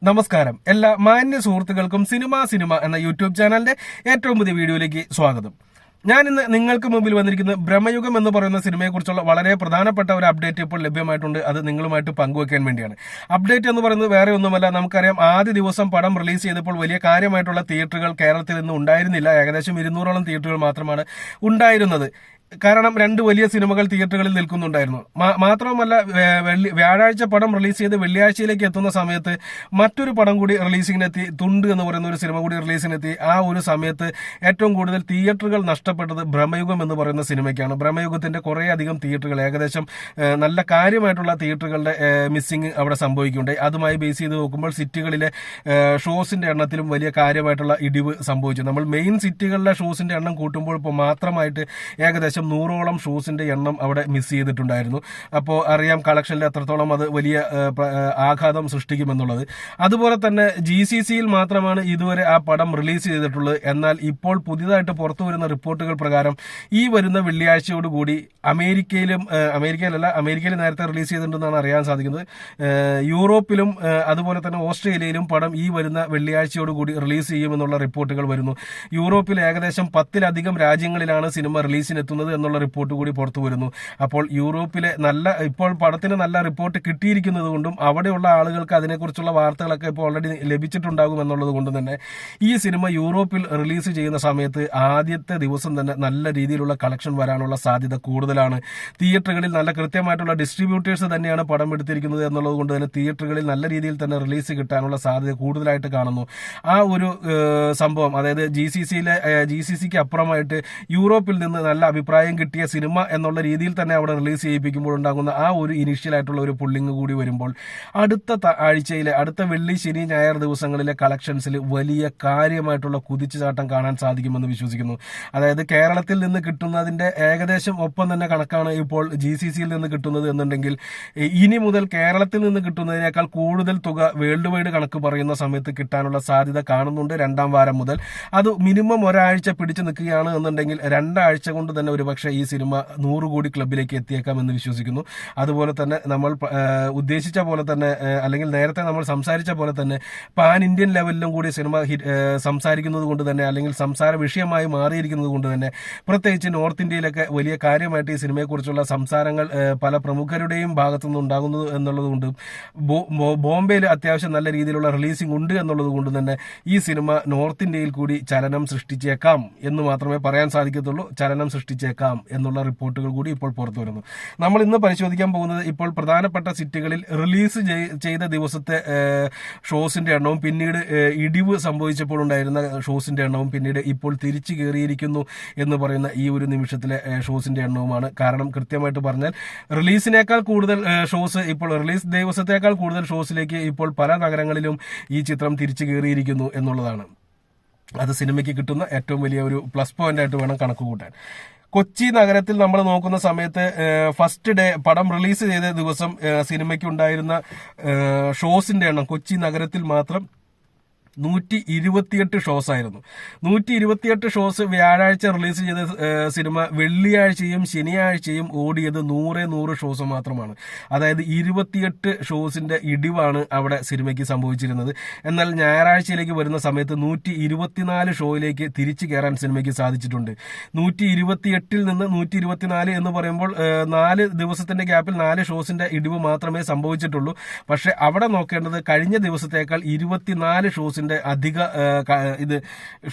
നമസ്കാരം. എല്ലാ മാന്യ സുഹൃത്തുക്കൾക്കും സിനിമ എന്ന യൂട്യൂബ് ചാനലിന്റെ ഏറ്റവും പുതിയ വീഡിയോയിലേക്ക് സ്വാഗതം. ഞാൻ ഇന്ന് നിങ്ങൾക്ക് മുമ്പിൽ വന്നിരിക്കുന്നത് ബ്രഹ്മയുഗം എന്ന് പറയുന്ന സിനിമയെക്കുറിച്ചുള്ള വളരെ പ്രധാനപ്പെട്ട ഒരു അപ്ഡേറ്റ് ഇപ്പോൾ ലഭ്യമായിട്ടുണ്ട്. അത് നിങ്ങളുമായിട്ട് പങ്കുവെക്കാൻ വേണ്ടിയാണ്. അപ്ഡേറ്റ് എന്ന് പറയുന്നത് വേറെ ഒന്നുമല്ല. നമുക്കറിയാം, ആദ്യ ദിവസം പടം റിലീസ് ചെയ്തപ്പോൾ വലിയ കാര്യമായിട്ടുള്ള തിയേറ്ററുകൾ കേരളത്തിൽ നിന്ന് ഉണ്ടായിരുന്നില്ല. ഏകദേശം 200ഓളം തിയേറ്ററുകൾ മാത്രമാണ് ഉണ്ടായിരുന്നത്. കാരണം രണ്ട് വലിയ സിനിമകൾ തിയേറ്ററുകളിൽ നിൽക്കുന്നുണ്ടായിരുന്നു. മാത്രവുമല്ല, വ്യാഴാഴ്ച പടം റിലീസ് ചെയ്ത് വെള്ളിയാഴ്ചയിലേക്ക് എത്തുന്ന സമയത്ത് മറ്റൊരു പടം കൂടി റിലീസിങ്ങിനെത്തി. തുണ്ട് എന്ന് പറയുന്ന ഒരു സിനിമ കൂടി റിലീസിനെത്തി. ആ ഒരു സമയത്ത് ഏറ്റവും കൂടുതൽ തിയേറ്ററുകൾ നഷ്ടപ്പെട്ടത് ബ്രഹ്മയുഗം എന്ന് പറയുന്ന സിനിമയ്ക്കാണ്. ബ്രഹ്മയുഗത്തിന്റെ കുറേയധികം തിയേറ്ററുകൾ, ഏകദേശം നല്ല കാര്യമായിട്ടുള്ള തിയേറ്ററുകളുടെ മിസ്സിംഗ് അവിടെ സംഭവിക്കുകയുണ്ടായി. അതുമായി ബേസ് ചെയ്ത് നോക്കുമ്പോൾ സിറ്റികളിലെ ഷോസിന്റെ എണ്ണത്തിലും വലിയ കാര്യമായിട്ടുള്ള ഇടിവ് സംഭവിച്ചു. നമ്മൾ മെയിൻ സിറ്റികളിലെ ഷോസിന്റെ എണ്ണം കൂട്ടുമ്പോൾ ഇപ്പോൾ മാത്രമായിട്ട് ഏകദേശം 100ഓളം ഷോസിന്റെ എണ്ണം അവിടെ മിസ് ചെയ്തിട്ടുണ്ടായിരുന്നു. അപ്പോൾ അറിയാം കളക്ഷനിൽ എത്രത്തോളം അത് വലിയ ആഘാതം സൃഷ്ടിക്കുമെന്നുള്ളത്. അതുപോലെ തന്നെ GCCയിൽ മാത്രമാണ് ഇതുവരെ ആ പടം റിലീസ് ചെയ്തിട്ടുള്ളത്. എന്നാൽ ഇപ്പോൾ പുതിയതായിട്ട് പുറത്തു വരുന്ന റിപ്പോർട്ടുകൾ പ്രകാരം ഈ വരുന്ന വെള്ളിയാഴ്ചയോടുകൂടി അമേരിക്കയിൽ നേരത്തെ റിലീസ് ചെയ്തിട്ടുണ്ടെന്നാണ് അറിയാൻ സാധിക്കുന്നത്. യൂറോപ്പിലും അതുപോലെ തന്നെ ഓസ്ട്രേലിയയിലും പടം ഈ വരുന്ന വെള്ളിയാഴ്ചയോടുകൂടി റിലീസ് ചെയ്യുമെന്നുള്ള റിപ്പോർട്ടുകൾ വരുന്നു. യൂറോപ്പിൽ ഏകദേശം 10-ലധികം രാജ്യങ്ങളിലാണ് സിനിമ റിലീസിനെത്തുന്നത് എന്നുള്ള റിപ്പോർട്ട് കൂടി പുറത്തു വരുന്നു. അപ്പോൾ യൂറോപ്പിലെ ഇപ്പോൾ പടത്തിന് നല്ല റിപ്പോർട്ട് കിട്ടിയിരിക്കുന്നത് കൊണ്ടും അവിടെയുള്ള ആളുകൾക്ക് അതിനെക്കുറിച്ചുള്ള വാർത്തകളൊക്കെ ഇപ്പോൾ ഓൾറെഡി ലഭിച്ചിട്ടുണ്ടാകും എന്നുള്ളത് കൊണ്ട് തന്നെ ഈ സിനിമ യൂറോപ്പിൽ റിലീസ് ചെയ്യുന്ന സമയത്ത് ആദ്യത്തെ ദിവസം തന്നെ നല്ല രീതിയിലുള്ള കളക്ഷൻ വരാനുള്ള സാധ്യത കൂടുതലാണ്. തിയേറ്ററുകളിൽ നല്ല കൃത്യമായിട്ടുള്ള ഡിസ്ട്രിബ്യൂട്ടേഴ്സ് തന്നെയാണ് പടം എടുത്തിരിക്കുന്നത് എന്നുള്ളത് കൊണ്ട് തന്നെ തിയേറ്ററുകളിൽ നല്ല രീതിയിൽ തന്നെ റിലീസ് കിട്ടാനുള്ള സാധ്യത കൂടുതലായിട്ട് കാണുന്നു. ആ ഒരു സംഭവം, അതായത് GCCക്ക് അപ്പുറമായിട്ട് യൂറോപ്പിൽ നിന്ന് നല്ല അഭിപ്രായം കിട്ടിയ സിനിമ എന്നുള്ള രീതിയിൽ തന്നെ അവിടെ റിലീസ് ചെയ്യിപ്പിക്കുമ്പോൾ ഉണ്ടാകുന്ന ആ ഒരു ഇനീഷ്യൽ ആയിട്ടുള്ള ഒരു പുള്ളിങ് കൂടി വരുമ്പോൾ അടുത്ത വെള്ളി, ശനി, ഞായർ ദിവസങ്ങളിലെ കളക്ഷൻസിൽ വലിയ കാര്യമായിട്ടുള്ള കുതിച്ചുചാട്ടം കാണാൻ സാധിക്കുമെന്ന് വിശ്വസിക്കുന്നു. അതായത് കേരളത്തിൽ നിന്ന് കിട്ടുന്നതിന്റെ ഏകദേശം ഒപ്പം തന്നെ കണക്കാണ് ഇപ്പോൾ GCCയിൽ നിന്ന് കിട്ടുന്നത് എന്നുണ്ടെങ്കിൽ ഇനി മുതൽ കേരളത്തിൽ നിന്ന് കിട്ടുന്നതിനേക്കാൾ കൂടുതൽ തുക വേൾഡ് വൈഡ് കണക്ക് പറയുന്ന സമയത്ത് കിട്ടാനുള്ള സാധ്യത കാണുന്നുണ്ട്. 2ാം വാരം മുതൽ അത് മിനിമം ഒരാഴ്ച പിടിച്ചു നിൽക്കുകയാണ് എന്നുണ്ടെങ്കിൽ 2 ആഴ്ച കൊണ്ട് തന്നെ ഒരുപക്ഷെ ഈ സിനിമ 100 കോടി ക്ലബിലേക്ക് എത്തിയേക്കാം എന്ന് വിശ്വസിക്കുന്നു. അതുപോലെ തന്നെ നമ്മൾ ഉദ്ദേശിച്ച പോലെ തന്നെ, അല്ലെങ്കിൽ നേരത്തെ നമ്മൾ സംസാരിച്ച പോലെ തന്നെ പാൻ ഇന്ത്യൻ ലെവലിലും കൂടി സിനിമ സംസാരിക്കുന്നത് കൊണ്ട് തന്നെ, അല്ലെങ്കിൽ സംസാര വിഷയമായി മാറിയിരിക്കുന്നത് കൊണ്ട് തന്നെ, പ്രത്യേകിച്ച് നോർത്ത് ഇന്ത്യയിലൊക്കെ വലിയ കാര്യമായിട്ട് ഈ സിനിമയെക്കുറിച്ചുള്ള സംസാരങ്ങൾ പല പ്രമുഖരുടെയും ഭാഗത്തുനിന്ന് ഉണ്ടാകുന്നത് എന്നുള്ളത് കൊണ്ട്, ബോംബെയിൽ അത്യാവശ്യം നല്ല രീതിയിലുള്ള റിലീസിംഗ് ഉണ്ട് എന്നുള്ളത് കൊണ്ട് തന്നെ ഈ സിനിമ നോർത്ത് ഇന്ത്യയിൽ കൂടി ചലനം സൃഷ്ടിച്ചേക്കാം എന്ന് മാത്രമേ പറയാൻ സാധിക്കത്തുള്ളൂ. ചലനം സൃഷ്ടിച്ചേക്കാം എന്നുള്ള റിപ്പോർട്ടുകൾ കൂടി ഇപ്പോൾ പുറത്തു വരുന്നു. നമ്മൾ ഇന്ന് പരിശോധിക്കാൻ പോകുന്നത് ഇപ്പോൾ പ്രധാനപ്പെട്ട സിറ്റികളിൽ റിലീസ് ചെയ്ത ദിവസത്തെ ഷോസിന്റെ എണ്ണവും പിന്നീട് ഇടിവ് സംഭവിച്ചപ്പോൾ ഉണ്ടായിരുന്ന ഷോസിന്റെ എണ്ണവും പിന്നീട് ഇപ്പോൾ തിരിച്ചു കയറിയിരിക്കുന്നു എന്ന് പറയുന്ന ഈ ഒരു നിമിഷത്തിലെ ഷോസിന്റെ എണ്ണവുമാണ്. കാരണം കൃത്യമായിട്ട് പറഞ്ഞാൽ റിലീസിനേക്കാൾ കൂടുതൽ ഷോസ്, ഇപ്പോൾ റിലീസ് ദിവസത്തേക്കാൾ കൂടുതൽ ഷോസിലേക്ക് ഇപ്പോൾ പല നഗരങ്ങളിലും ഈ ചിത്രം തിരിച്ചു കയറിയിരിക്കുന്നു എന്നുള്ളതാണ്. അത് സിനിമയ്ക്ക് കിട്ടുന്ന ഏറ്റവും വലിയ ഒരു പ്ലസ് പോയിന്റ് ആയിട്ട് വേണം കണക്ക് കൂട്ടാൻ. കൊച്ചി നഗരത്തിൽ നമ്മൾ നോക്കുന്ന സമയത്ത് ഫസ്റ്റ് ഡേ പടം റിലീസ് ചെയ്ത ദിവസം സിനിമയ്ക്ക് ഉണ്ടായിരുന്ന ഷോസിന്റെ എണ്ണം കൊച്ചി നഗരത്തിൽ മാത്രം 128 ഷോസ് ആയിരുന്നു. 128 ഷോസ് വ്യാഴാഴ്ച റിലീസ് ചെയ്ത സിനിമ വെള്ളിയാഴ്ചയും ശനിയാഴ്ചയും ഓടിയത് 100 ഷോസ് മാത്രമാണ്. അതായത് 28 ഷോസിന്റെ ഇടിവാണ് അവിടെ സിനിമയ്ക്ക് സംഭവിച്ചിരുന്നത്. എന്നാൽ ഞായറാഴ്ചയിലേക്ക് വരുന്ന സമയത്ത് 124 ഷോയിലേക്ക് തിരിച്ചു കയറാൻ സിനിമയ്ക്ക് സാധിച്ചിട്ടുണ്ട്. 128 നിന്ന് 124 എന്ന് പറയുമ്പോൾ 4 ദിവസത്തിന്റെ ഗ്യാപ്പിൽ 4 ഷോസിന്റെ ഇടിവ് മാത്രമേ സംഭവിച്ചിട്ടുള്ളൂ. പക്ഷെ അവിടെ നോക്കേണ്ടത് കഴിഞ്ഞ ദിവസത്തേക്കാൾ 24 ഷോസിന്റെ അധിക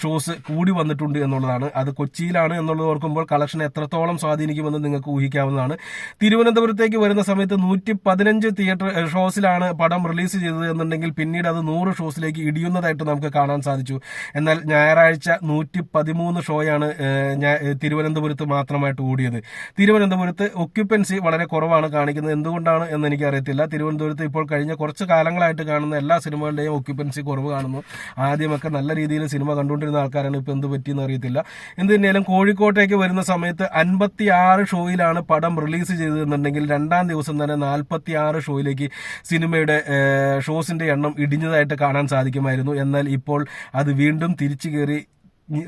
ഷോസ് കൂടി വന്നിട്ടുണ്ട് എന്നുള്ളതാണ്. അത് കൊച്ചിയിലാണ് എന്നുള്ളത് ഓർക്കുമ്പോൾ കളക്ഷൻ എത്രത്തോളം സ്വാധീനിക്കുമെന്ന് നിങ്ങൾക്ക് ഊഹിക്കാവുന്നതാണ്. തിരുവനന്തപുരത്തേക്ക് വരുന്ന സമയത്ത് 115 തിയേറ്റർ ഷോസിലാണ് പടം റിലീസ് ചെയ്തത് എന്നുണ്ടെങ്കിൽ പിന്നീട് അത് 100 ഷോസിലേക്ക് ഇടിയുന്നതായിട്ട് നമുക്ക് കാണാൻ സാധിച്ചു. എന്നാൽ ഞായറാഴ്ച 113 ഷോയാണ് തിരുവനന്തപുരത്ത് മാത്രമായിട്ട് ഓടിയത്. തിരുവനന്തപുരത്ത് ഒക്യുപ്പൻസി വളരെ കുറവാണ് കാണിക്കുന്നത്. എന്തുകൊണ്ടാണ് എന്ന് എനിക്ക് അറിയത്തില്ല. തിരുവനന്തപുരത്ത് ഇപ്പോൾ കഴിഞ്ഞ കുറച്ച് കാലങ്ങളായിട്ട് കാണുന്ന എല്ലാ സിനിമകളുടെയും ഒക്യുപ്പൻസി കുറവ് കാണുന്നു. ആദ്യമൊക്കെ നല്ല രീതിയിൽ സിനിമ കണ്ടുകൊണ്ടിരുന്ന ആൾക്കാരാണ്, ഇപ്പൊ എന്ത് പറ്റിയെന്ന് അറിയത്തില്ല. എന്ത് തന്നെയാലും കോഴിക്കോട്ടേക്ക് വരുന്ന സമയത്ത് 56 ഷോയിലാണ് പടം റിലീസ് ചെയ്തതെന്നുണ്ടെങ്കിൽ 2ാം ദിവസം തന്നെ 46 ഷോയിലേക്ക് സിനിമയുടെ ഷോസിന്റെ എണ്ണം ഇടിഞ്ഞതായിട്ട് കാണാൻ സാധിക്കുമായിരുന്നു. എന്നാൽ ഇപ്പോൾ അത് വീണ്ടും തിരിച്ചു കയറി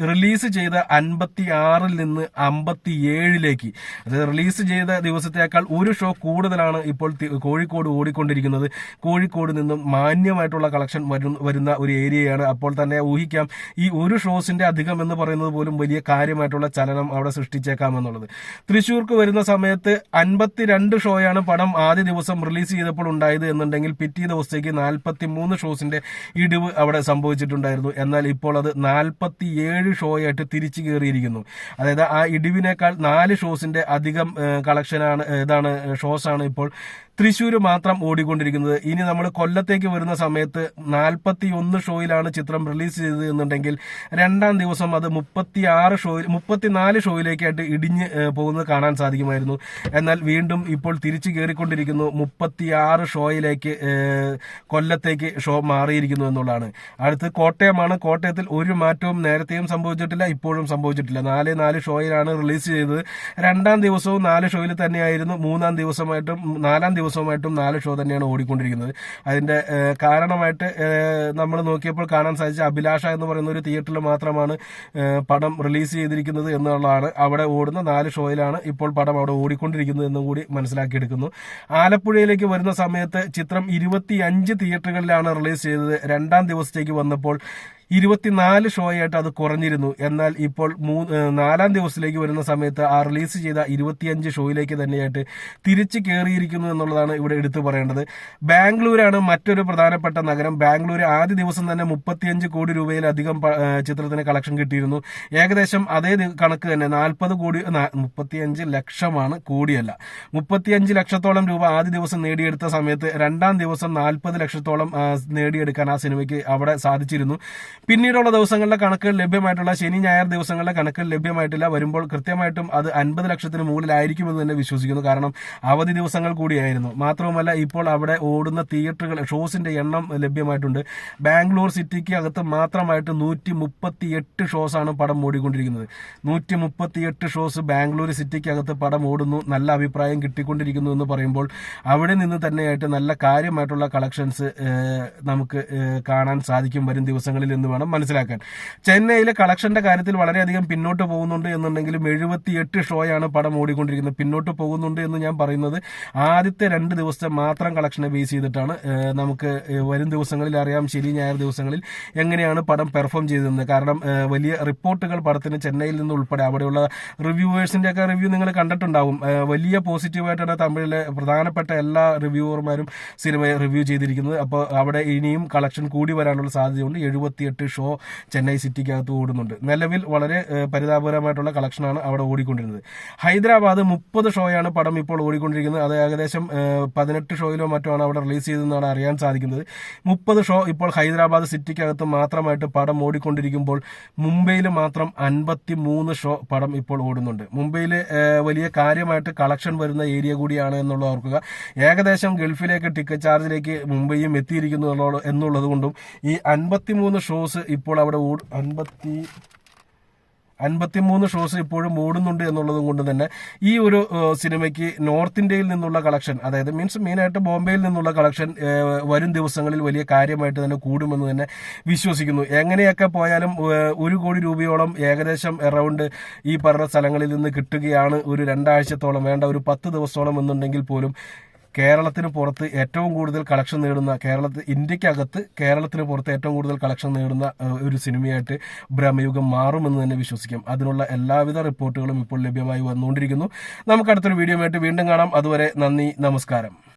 റിലീസ് ചെയ്ത 56 നിന്ന് 57 അതായത് റിലീസ് ചെയ്ത ദിവസത്തേക്കാൾ ഒരു ഷോ കൂടുതലാണ് ഇപ്പോൾ കോഴിക്കോട് ഓടിക്കൊണ്ടിരിക്കുന്നത്. കോഴിക്കോട് നിന്നും മാന്യമായിട്ടുള്ള കളക്ഷൻ വരുന്ന ഒരു ഏരിയയാണ്. അപ്പോൾ തന്നെ ഊഹിക്കാം ഈ ഒരു ഷോസിന്റെ അധികം എന്ന് പറയുന്നത് പോലും വലിയ കാര്യമായിട്ടുള്ള ചലനം അവിടെ സൃഷ്ടിച്ചേക്കാമെന്നുള്ളത്. തൃശ്ശൂർക്ക് വരുന്ന സമയത്ത് 52 ഷോയാണ് പടം ആദ്യ ദിവസം റിലീസ് ചെയ്തപ്പോൾ ഉണ്ടായത് എന്നുണ്ടെങ്കിൽ പിറ്റേ ദിവസത്തേക്ക് 43 ഷോസിന്റെ ഇടിവ് അവിടെ സംഭവിച്ചിട്ടുണ്ടായിരുന്നു. എന്നാൽ ഇപ്പോൾ അത് 47 ഷോയായിട്ട് തിരിച്ചു കയറിയിരിക്കുന്നു. അതായത് ആ ഇടിവിനേക്കാൾ 4 ഷോസിന്റെ അധികം ഷോസാണ് ഇപ്പോൾ തൃശ്ശൂർ മാത്രം ഓടിക്കൊണ്ടിരിക്കുന്നത്. ഇനി നമ്മൾ കൊല്ലത്തേക്ക് വരുന്ന സമയത്ത് 41 ഷോയിലാണ് ചിത്രം റിലീസ് ചെയ്തത് എന്നുണ്ടെങ്കിൽ രണ്ടാം ദിവസം അത് 34 ഷോയിലേക്കായിട്ട് ഇടിഞ്ഞ് പോകുന്നത് കാണാൻ സാധിക്കുമായിരുന്നു. എന്നാൽ വീണ്ടും ഇപ്പോൾ തിരിച്ചു കയറിക്കൊണ്ടിരിക്കുന്നു. 36 ഷോയിലേക്ക് കൊല്ലത്തേക്ക് ഷോ മാറിയിരിക്കുന്നു എന്നുള്ളതാണ്. അടുത്ത് കോട്ടയമാണ്. കോട്ടയത്തിൽ ഒരു മാറ്റവും നേരത്തെയും സംഭവിച്ചിട്ടില്ല, ഇപ്പോഴും സംഭവിച്ചിട്ടില്ല. 4 ഷോയിലാണ് റിലീസ് ചെയ്തത്. രണ്ടാം ദിവസവും 4 ഷോയിൽ തന്നെയായിരുന്നു. നാലാം ദിവസവുമായിട്ടും 4 ഷോ തന്നെയാണ് ഓടിക്കൊണ്ടിരിക്കുന്നത്. അതിന്റെ കാരണമായിട്ട് നമ്മൾ നോക്കിയപ്പോൾ കാണാൻ സാധിച്ച അഭിലാഷ എന്ന് പറയുന്ന ഒരു തിയേറ്ററിൽ മാത്രമാണ് പടം റിലീസ് ചെയ്തിരിക്കുന്നത് എന്നുള്ളതാണ്. അവിടെ ഓടുന്ന 4 ഷോയിലാണ് ഇപ്പോൾ പടം അവിടെ ഓടിക്കൊണ്ടിരിക്കുന്നത് എന്നും കൂടി മനസ്സിലാക്കിയെടുക്കുന്നു. ആലപ്പുഴയിലേക്ക് വരുന്ന സമയത്ത് ചിത്രം 25 തിയേറ്ററുകളിലാണ് റിലീസ് ചെയ്തത്. രണ്ടാം ദിവസത്തേക്ക് വന്നപ്പോൾ 24 ഷോയായിട്ട് അത് കുറഞ്ഞിരുന്നു. എന്നാൽ ഇപ്പോൾ 4-ാം ദിവസത്തിലേക്ക് വരുന്ന സമയത്ത് ആ റിലീസ് ചെയ്ത 25 ഷോയിലേക്ക് തന്നെയായിട്ട് തിരിച്ചു കയറിയിരിക്കുന്നു എന്നുള്ളതാണ് ഇവിടെ എടുത്തു പറയേണ്ടത്. ബാംഗ്ലൂരാണ് മറ്റൊരു പ്രധാനപ്പെട്ട നഗരം. ബാംഗ്ലൂർ ആദ്യ ദിവസം തന്നെ 35 കോടി രൂപയിലധികം ചിത്രത്തിന് കളക്ഷൻ കിട്ടിയിരുന്നു. ഏകദേശം അതേ കണക്ക് തന്നെ 40 കോടി 35 ലക്ഷമാണ്, കോടിയല്ല, 35 ലക്ഷത്തോളം രൂപ ആദ്യ ദിവസം നേടിയെടുത്ത സമയത്ത് രണ്ടാം ദിവസം 40 ലക്ഷത്തോളം നേടിയെടുക്കാൻ ആ സിനിമയ്ക്ക് അവിടെ സാധിച്ചിരുന്നു. പിന്നീടുള്ള ദിവസങ്ങളിലെ കണക്കുകൾ ലഭ്യമായിട്ടുള്ള ശനി ഞായർ ദിവസങ്ങളിലെ കണക്കുകൾ ലഭ്യമായിട്ടില്ല. വരുമ്പോൾ കൃത്യമായിട്ടും അത് 50 ലക്ഷത്തിന് മുകളിലായിരിക്കുമെന്ന് തന്നെ വിശ്വസിക്കുന്നു. കാരണം അവധി ദിവസങ്ങൾ കൂടിയായിരുന്നു. മാത്രവുമല്ല ഇപ്പോൾ അവിടെ ഓടുന്ന തിയേറ്ററുകൾ ഷോസിന്റെ എണ്ണം ലഭ്യമായിട്ടുണ്ട്. ബാംഗ്ലൂർ സിറ്റിക്ക് അകത്ത് മാത്രമായിട്ട് 138 ഷോസാണ് പടം ഓടിക്കൊണ്ടിരിക്കുന്നത്. 138 ഷോസ് ബാംഗ്ലൂർ സിറ്റിക്ക് അകത്ത് പടം ഓടുന്നു. നല്ല അഭിപ്രായം കിട്ടിക്കൊണ്ടിരിക്കുന്നു എന്ന് പറയുമ്പോൾ അവിടെ നിന്ന് തന്നെയായിട്ട് നല്ല കാര്യമായിട്ടുള്ള കളക്ഷൻസ് നമുക്ക് കാണാൻ സാധിക്കും വരും ദിവസങ്ങളിൽ എന്ന് വേണം മനസ്സിലാക്കാൻ. ചെന്നൈയിലെ കളക്ഷന്റെ കാര്യത്തിൽ വളരെയധികം പിന്നോട്ട് പോകുന്നുണ്ട് എന്നുണ്ടെങ്കിലും 78 ഷോയാണ് പടം ഓടിക്കൊണ്ടിരിക്കുന്നത്. പിന്നോട്ട് പോകുന്നുണ്ട് എന്ന് ഞാൻ പറയുന്നത് ആദ്യത്തെ 2 ദിവസത്തെ മാത്രം കളക്ഷനെ ബേസ് ചെയ്തിട്ടാണ്. നമുക്ക് വരും ദിവസങ്ങളിൽ അറിയാം ശനി ഞായർ ദിവസങ്ങളിൽ എങ്ങനെയാണ് പടം പെർഫോം ചെയ്തതെന്ന്. കാരണം വലിയ റിപ്പോർട്ടുകൾ പടത്തിന് ചെന്നൈയിൽ നിന്ന് ഉൾപ്പെടെ അവിടെയുള്ള റിവ്യൂവേഴ്സിന്റെ ഒക്കെ റിവ്യൂ നിങ്ങൾ കണ്ടിട്ടുണ്ടാവും. വലിയ പോസിറ്റീവായിട്ടാണ് തമിഴിലെ പ്രധാനപ്പെട്ട എല്ലാ റിവ്യൂവർമാരും സിനിമയെ റിവ്യൂ ചെയ്തിരിക്കുന്നത്. അപ്പോൾ അവിടെ ഇനിയും കളക്ഷൻ കൂടി വരാനുള്ള സാധ്യതയുണ്ട്. 78 ഷോ ചെന്നൈ സിറ്റിക്കകത്ത് ഓടുന്നുണ്ട്. നിലവിൽ വളരെ പരിതാപകരമായിട്ടുള്ള കളക്ഷനാണ് അവിടെ ഓടിക്കൊണ്ടിരുന്നത്. ഹൈദരാബാദ് 30 ഷോയാണ് പടം ഇപ്പോൾ ഓടിക്കൊണ്ടിരിക്കുന്നത്. അത് ഏകദേശം 18 ഷോയിലോ മറ്റോ ആണ് അവിടെ റിലീസ് ചെയ്തതെന്നാണ് അറിയാൻ സാധിക്കുന്നത്. 30 ഷോ ഇപ്പോൾ ഹൈദരാബാദ് സിറ്റിക്കകത്ത് മാത്രമായിട്ട് പടം ഓടിക്കൊണ്ടിരിക്കുമ്പോൾ മുംബൈയിൽ മാത്രം 53 ഷോ പടം ഇപ്പോൾ ഓടുന്നുണ്ട്. മുംബൈയിൽ വലിയ കാര്യമായിട്ട് കളക്ഷൻ വരുന്ന ഏരിയ കൂടിയാണ് എന്നുള്ളത് ഓർക്കുക. ഏകദേശം ഗൾഫിലേക്ക് ടിക്കറ്റ് ചാർജിലേക്ക് മുംബൈയും എത്തിയിരിക്കുന്നു എന്നുള്ളത് കൊണ്ടും ഈ 53 ഷോസ് ഇപ്പോൾ അവിടെ 53 ഷോസ് ഇപ്പോഴും ഓടുന്നുണ്ട് എന്നുള്ളത് കൊണ്ട് തന്നെ ഈ ഒരു സിനിമയ്ക്ക് നോർത്ത് ഇന്ത്യയിൽ നിന്നുള്ള കളക്ഷൻ, അതായത് മെയിനായിട്ട് ബോംബെയിൽ നിന്നുള്ള കളക്ഷൻ വരും ദിവസങ്ങളിൽ വലിയ കാര്യമായിട്ട് തന്നെ കൂടുമെന്ന് തന്നെ വിശ്വസിക്കുന്നു. എങ്ങനെയൊക്കെ പോയാലും 1 കോടി രൂപയോളം ഏകദേശം അറൗണ്ട് ഈ പറഞ്ഞ സ്ഥലങ്ങളിൽ നിന്ന് കിട്ടുകയാണ്. ഒരു 2 ആഴ്ചത്തോളം വേണ്ട, ഒരു 10 ദിവസത്തോളം എന്നുണ്ടെങ്കിൽ പോലും കേരളത്തിന് പുറത്ത് ഏറ്റവും കൂടുതൽ കളക്ഷൻ നേടുന്ന, ഇന്ത്യക്കകത്ത് കേരളത്തിന് പുറത്ത് ഏറ്റവും കൂടുതൽ കളക്ഷൻ നേടുന്ന ഒരു സിനിമയായിട്ട് ബ്രഹ്മയുഗം മാറുമെന്ന് തന്നെ വിശ്വസിക്കാം. അതിനുള്ള എല്ലാവിധ റിപ്പോർട്ടുകളും ഇപ്പോൾ ലഭ്യമായി വന്നുകൊണ്ടിരിക്കുന്നു. നമുക്ക് അടുത്തൊരു വീഡിയോ ആയിട്ട് വീണ്ടും കാണാം. അതുവരെ നന്ദി, നമസ്കാരം.